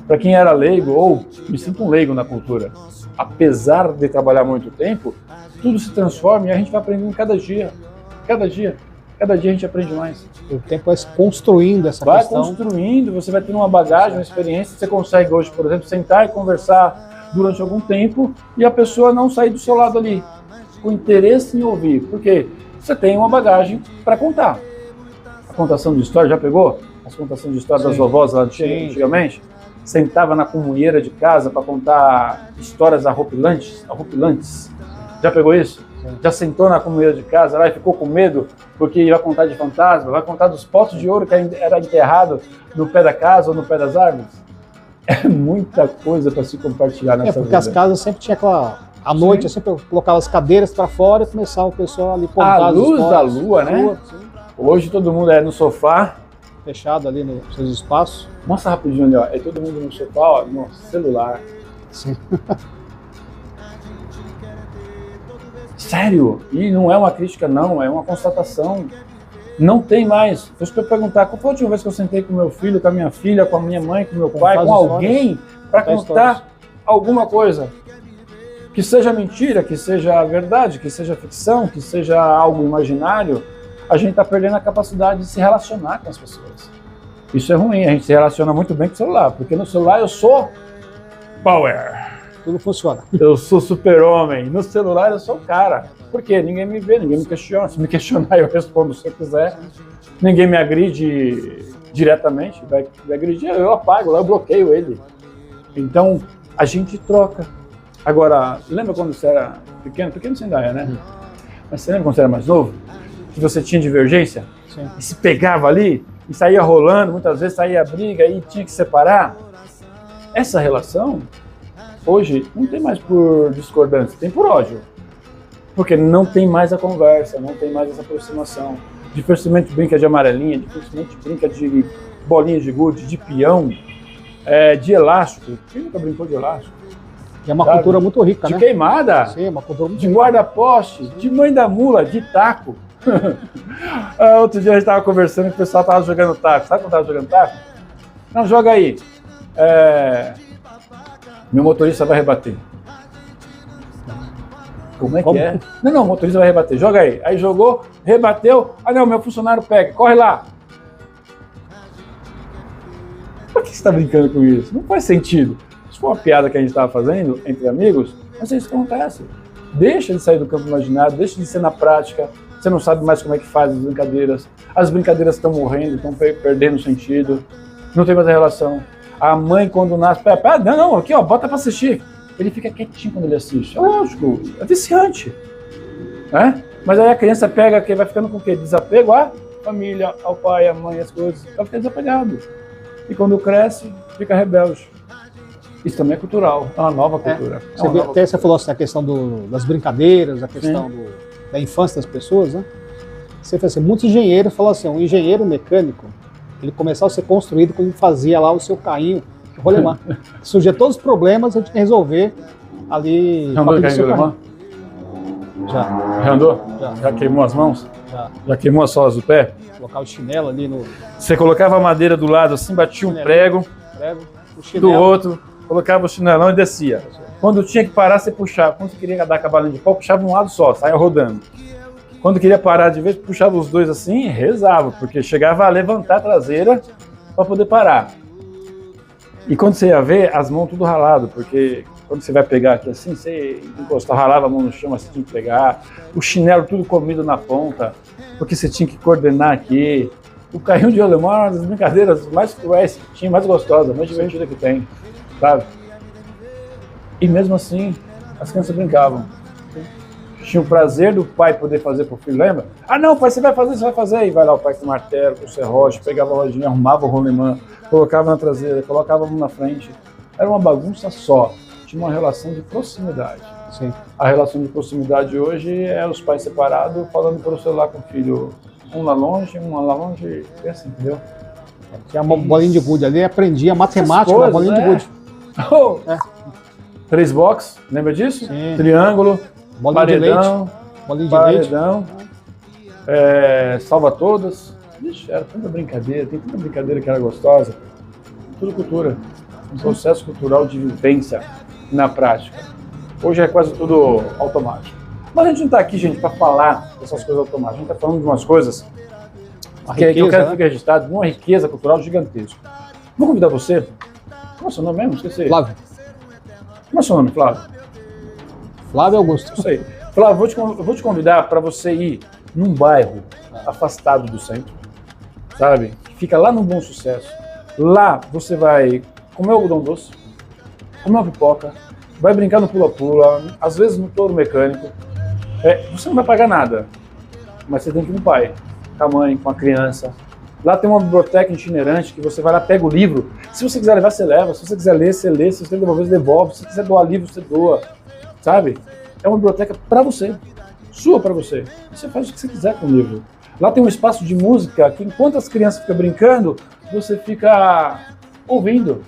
Para quem era leigo, ou me sinto um leigo na cultura, apesar de trabalhar muito tempo, tudo se transforma e a gente vai aprendendo cada dia, cada dia a gente aprende mais. O tempo vai se construindo essa questão. Vai construindo, você vai tendo uma bagagem, uma experiência, você consegue hoje, por exemplo, sentar e conversar durante algum tempo e a pessoa não sair do seu lado ali, com interesse em ouvir, porque você tem uma bagagem para contar. A contação de história, já pegou? As contações de história das vovós lá antigamente? Sentava na comunheira de casa para contar histórias arropilantes. Já pegou isso? Sim. Já sentou na comunheira de casa lá e ficou com medo porque ia contar de fantasma, vai contar dos poços de ouro que era enterrado no pé da casa ou no pé das árvores? É muita coisa para se compartilhar nessa vida. Porque as casas sempre tinha aquela... À noite, eu sempre colocava as cadeiras para fora e começava o pessoal ali contar a luz da lua, né? Hoje todo mundo é no sofá. Fechado ali nos seus espaços. Mostra rapidinho ali, ó. É todo mundo no sofá, ó, no celular. Sim. Sério? E não é uma crítica, não. É uma constatação. Não tem mais. Se eu perguntar, qual foi a última vez que eu sentei com meu filho, com a minha filha, com a minha mãe, com meu pai, com alguém, para contar alguma coisa? Que seja mentira, que seja verdade, que seja ficção, que seja algo imaginário, a gente está perdendo a capacidade de se relacionar com as pessoas. Isso é ruim, a gente se relaciona muito bem com o celular, porque no celular eu sou power. Tudo funciona. Eu sou super-homem. No celular eu sou o cara. Por quê? Ninguém me vê, ninguém me questiona. Se me questionar, eu respondo se eu quiser. Ninguém me agride diretamente, vai agredir, eu apago, eu bloqueio ele. Então, a gente troca. Agora, lembra quando você era pequeno? Pequeno você ainda é, né? Mas você lembra quando você era mais novo? Que você tinha divergência? Sim. E se pegava ali, e saía rolando, muitas vezes saía briga e tinha que separar. Essa relação, hoje, não tem mais por discordância, tem por ódio. Porque não tem mais a conversa, não tem mais essa aproximação. Dificilmente brinca de amarelinha, dificilmente brinca de bolinha de gude, de peão, de elástico. Quem nunca brincou de elástico? É uma cultura muito rica, de né? De queimada, sim, uma cultura muito de guarda-poste, de mãe da mula, de taco. Outro dia a gente estava conversando e o pessoal estava jogando taco. Sabe quando estava jogando taco? Não, joga aí. Meu motorista vai rebater. Como é que é? Não, o motorista vai rebater. Joga aí. Aí jogou, rebateu. Ah, não, meu funcionário pega. Corre lá. Por que você está brincando com isso? Não faz sentido. Se for uma piada que a gente estava fazendo entre amigos, mas isso acontece. Deixa de sair do campo imaginário, deixa de ser na prática. Você não sabe mais como é que faz as brincadeiras. As brincadeiras estão morrendo, estão perdendo sentido. Não tem mais a relação. A mãe, quando nasce, não, aqui, ó, bota para assistir. Ele fica quietinho quando ele assiste. É lógico, é viciante. Né? Mas aí a criança pega, vai ficando com o quê? Desapego à família, ao pai, à mãe, as coisas. Vai ficar desapegado. E quando cresce, fica rebelde. Isso também é cultural, é uma nova cultura. Você falou assim, a questão das brincadeiras, a questão da infância das pessoas, né? Você fala assim, muitos engenheiros falam assim, um engenheiro mecânico, ele começava a ser construído quando ele fazia lá o seu carrinho, o rolemã. Surgia todos os problemas, a gente tinha que resolver ali. Já andou de carrinho de rolemã? Já. Já andou? Já. Já queimou as mãos? Já. Já queimou as solas do pé? Colocar o chinelo ali no... Você colocava a madeira do lado assim, batia um prego o chinelo. Do outro, colocava o chinelão e descia. Quando tinha que parar, você puxava. Quando você queria dar cavalinho de pau, puxava um lado só, saia rodando. Quando queria parar de vez, puxava os dois assim e rezava, porque chegava a levantar a traseira para poder parar. E quando você ia ver, as mãos tudo ralado, porque quando você vai pegar aqui assim, você encostava, ralava a mão no chão, mas você tinha que pegar. O chinelo tudo comido na ponta, porque você tinha que coordenar aqui. O carrinho de rolemã é uma das brincadeiras mais cruéis que tinha, mais gostosa, mais divertida que tem, sabe? E mesmo assim, as crianças brincavam. tinha o prazer do pai poder fazer pro filho, lembra? Ah não, pai, você vai fazer. E vai lá o pai com o martelo, com o serrote, pegava a rodinha, arrumava o rolemã, colocava na traseira, colocava a mão na frente. Era uma bagunça só. Tinha uma relação de proximidade. Sim. A relação de proximidade hoje é os pais separados, falando pelo celular com o filho. Um lá longe, é assim, entendeu? Tinha uma bolinha de gude ali, aprendia matemática coisas, na bolinha de gude. Oh. 3 box, lembra disso? Sim. Triângulo, Bolinha paredão, de leite. Bolinha de paredão, salva todas. Ixi, era tanta brincadeira, tem tanta brincadeira que era gostosa. Tudo cultura, um processo cultural de vivência na prática. Hoje é quase tudo automático. Mas a gente não está aqui, gente, para falar dessas coisas automáticas. A gente está falando de umas coisas que eu quero que fique registrado, uma riqueza cultural gigantesca. Vou convidar você. Qual é o seu nome mesmo? Esqueci. Flávio. Como é o seu nome, Flávio? Flávio Augusto. Isso aí. Flávio, eu vou te convidar para você ir num bairro afastado do centro, sabe? Que fica lá no Bom Sucesso. Lá você vai comer algodão doce, comer uma pipoca, vai brincar no pula-pula, às vezes no touro mecânico. Você não vai pagar nada, mas você tem que ir com o pai, com a mãe, com a criança. Lá tem uma biblioteca itinerante que você vai lá, pega o livro. Se você quiser levar, você leva. Se você quiser ler, você lê. Se você quiser devolver, você devolve. Se você quiser doar livro, você doa. Sabe? É uma biblioteca para você. Sua para você. Você faz o que você quiser com o livro. Lá tem um espaço de música que enquanto as crianças ficam brincando, você fica ouvindo.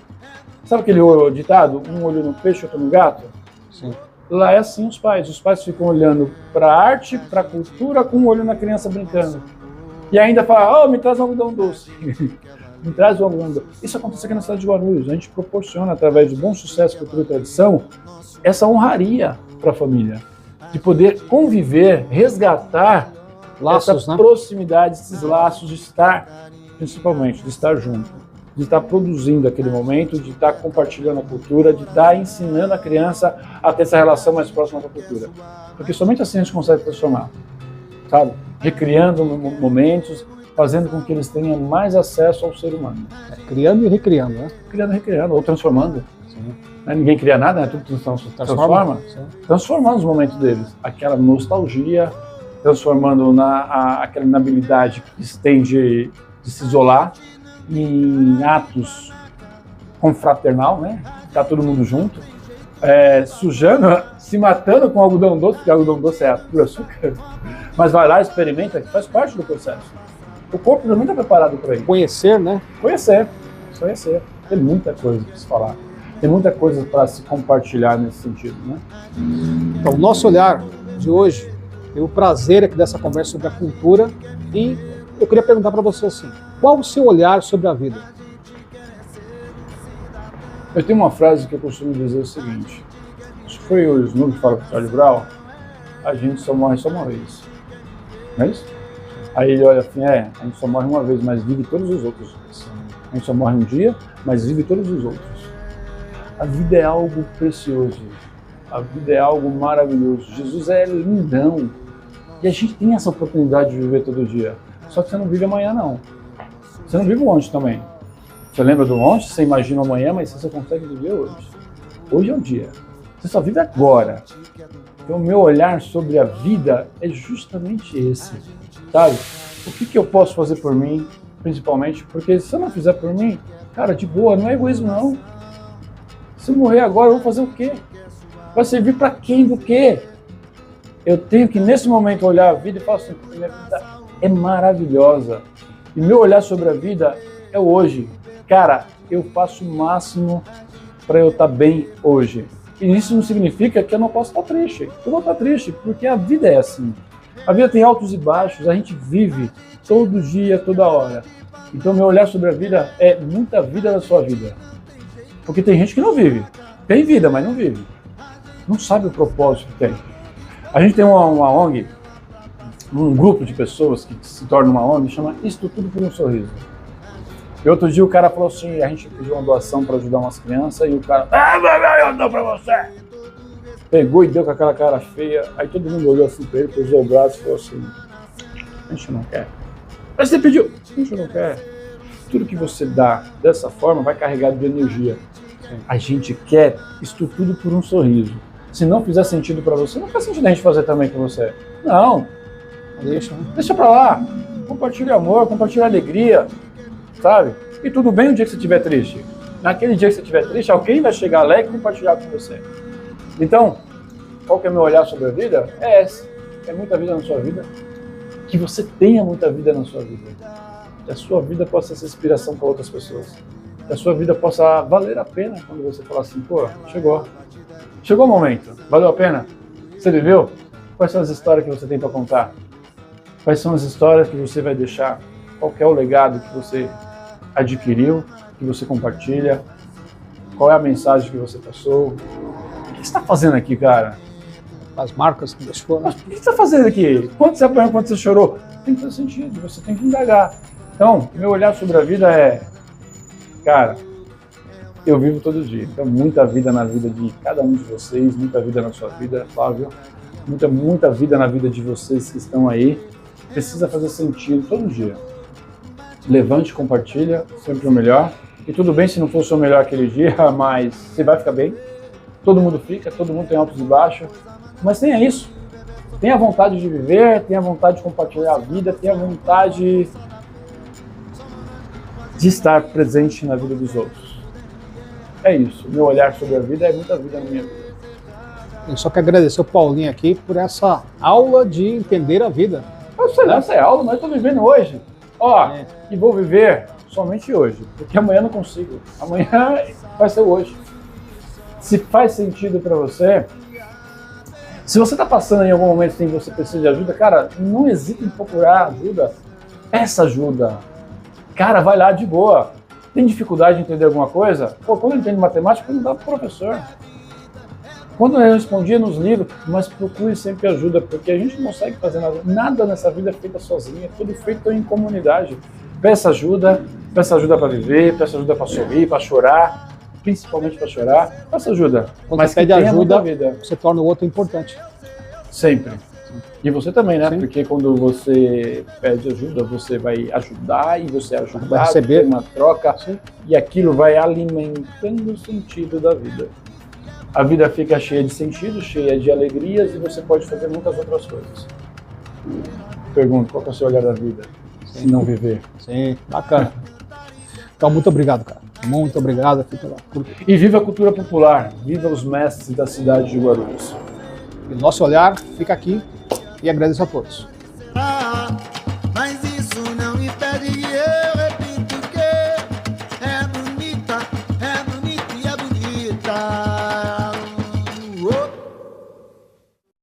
Sabe aquele ditado? Um olho no peixe, outro no gato? Sim. Lá é assim os pais. Os pais ficam olhando para a arte, para a cultura, com um olho na criança brincando. E ainda fala, me traz um algodão doce. Me traz um algodão doce. Isso acontece aqui na cidade de Guarulhos. A gente proporciona, através de Bom Sucesso, cultura e tradição, essa honraria para a família. De poder conviver, resgatar laços, essa proximidade, esses laços de estar, principalmente, de estar junto. De estar produzindo aquele momento, de estar compartilhando a cultura, de estar ensinando a criança a ter essa relação mais próxima com a cultura. Porque somente assim a gente consegue transformar, sabe? Recriando momentos, fazendo com que eles tenham mais acesso ao ser humano. Criando e recriando, né? Criando e recriando, ou transformando. Sim. Ninguém cria nada, né? Tudo transforma. Transformando os momentos deles. Aquela nostalgia, transformando aquela inabilidade que eles têm de se isolar em atos confraternal, né? Tá todo mundo junto, sujando, se matando com algodão doce, porque algodão doce é puro açúcar, mas vai lá, experimenta, faz parte do processo. O corpo também está preparado para isso. Conhecer, né? Conhecer. Tem muita coisa para se falar, tem muita coisa para se compartilhar nesse sentido, né? Então, o nosso olhar de hoje, tem o prazer aqui dessa conversa sobre a cultura e eu queria perguntar para você assim, qual o seu olhar sobre a vida? Eu tenho uma frase que eu costumo dizer o seguinte, acho que foi o Snoop que fala com o Charlie Brown, a gente só morre só uma vez, não é isso? Aí ele olha assim, a gente só morre uma vez, mas vive todos os outros dias. A gente só morre um dia, mas vive todos os outros. A vida é algo precioso, a vida é algo maravilhoso, Jesus é lindão, e a gente tem essa oportunidade de viver todo dia. Só que você não vive amanhã, não. Você não vive ontem também. Você lembra do ontem, você imagina amanhã, mas você consegue viver hoje. Hoje é o dia. Você só vive agora. Então, o meu olhar sobre a vida é justamente esse. Sabe? O que eu posso fazer por mim, principalmente? Porque se eu não fizer por mim, cara, de boa, não é egoísmo, não. Se eu morrer agora, eu vou fazer o quê? Vai servir para quem do quê? Eu tenho que, nesse momento, olhar a vida e falar assim, minha vida é maravilhosa. E meu olhar sobre a vida é hoje. Cara, eu faço o máximo para eu estar bem hoje. E isso não significa que eu não posso estar triste. Eu vou estar triste, porque a vida é assim. A vida tem altos e baixos, a gente vive todo dia, toda hora. Então, meu olhar sobre a vida é muita vida da sua vida. Porque tem gente que não vive. Tem vida, mas não vive. Não sabe o propósito que tem. A gente tem uma ONG, um grupo de pessoas que se torna uma ONG, chama Isto Tudo por um Sorriso. E outro dia o cara falou assim, a gente pediu uma doação para ajudar umas crianças e o cara, eu dou para você. Pegou e deu com aquela cara feia, aí todo mundo olhou assim para ele, cruzou o braço e falou assim, a gente não quer. Mas você pediu, a gente não quer. Tudo que você dá dessa forma vai carregado de energia. A gente quer isto tudo por um sorriso. Se não fizer sentido para você, não faz sentido a gente fazer também com você. Não. Deixa pra lá. Compartilha amor, compartilha alegria, sabe? E tudo bem o dia que você estiver triste. Naquele dia que você estiver triste, alguém vai chegar lá e compartilhar com você. Então, qual que é o meu olhar sobre a vida? É esse. É muita vida na sua vida. Que você tenha muita vida na sua vida. Que a sua vida possa ser inspiração para outras pessoas. Que a sua vida possa valer a pena quando você falar assim, pô, chegou. Chegou o momento. Valeu a pena? Você viveu? Quais são as histórias que você tem para contar? Quais são as histórias que você vai deixar? Qual que é o legado que você adquiriu, que você compartilha? Qual é a mensagem que você passou? O que você está fazendo aqui, cara? As marcas que deixou. Mas o que você está fazendo aqui? Quanto você apanhou, quanto você chorou? Tem que fazer sentido, você tem que indagar. Então, meu olhar sobre a vida é, cara, eu vivo todo dia. Então, muita vida na vida de cada um de vocês, muita vida na sua vida, Flávio. Muita vida na vida de vocês que estão aí. Precisa fazer sentido todo dia. Levante, compartilha, sempre o melhor. E tudo bem se não for o seu melhor aquele dia, mas você vai ficar bem. Todo mundo fica, todo mundo tem altos e baixos. Mas tenha isso. Tenha vontade de viver, tenha vontade de compartilhar a vida, tenha vontade de estar presente na vida dos outros. É isso. Meu olhar sobre a vida é muita vida na minha vida. Eu só quero agradecer o Paulinho aqui por essa aula de entender a vida. Eu sei lá, essa é aula, mas eu estou vivendo hoje. Ó, e vou viver somente hoje, porque amanhã não consigo. Amanhã vai ser hoje. Se faz sentido para você, se você está passando em algum momento em que você precisa de ajuda, cara, não hesite em procurar ajuda. Peça ajuda. Cara, vai lá de boa. Tem dificuldade de entender alguma coisa? Pô, quando eu entendo matemática, eu não dava pro professor. Quando eu respondia nos livros, mas procure sempre ajuda, porque a gente não consegue fazer nada. Nada nessa vida é feito sozinho, é tudo feito em comunidade. Peça ajuda para viver, peça ajuda para sorrir, para chorar, principalmente para chorar. Peça ajuda. Quando mas você pede ajuda, vida. você torna o outro importante. Sempre. E você também, né? Sim. Porque quando você pede ajuda, você vai ajudar e você ajuda, vai receber uma troca. Sim. E aquilo vai alimentando o sentido da vida. A vida fica cheia de sentido, cheia de alegrias e você pode fazer muitas outras coisas. Pergunto, qual é o seu olhar da vida? Se não viver. Sim, bacana. Então, muito obrigado, cara. Muito obrigado aqui pela... E viva a cultura popular, viva os mestres da cidade de Guarulhos. E o nosso olhar fica aqui e agradeço a todos.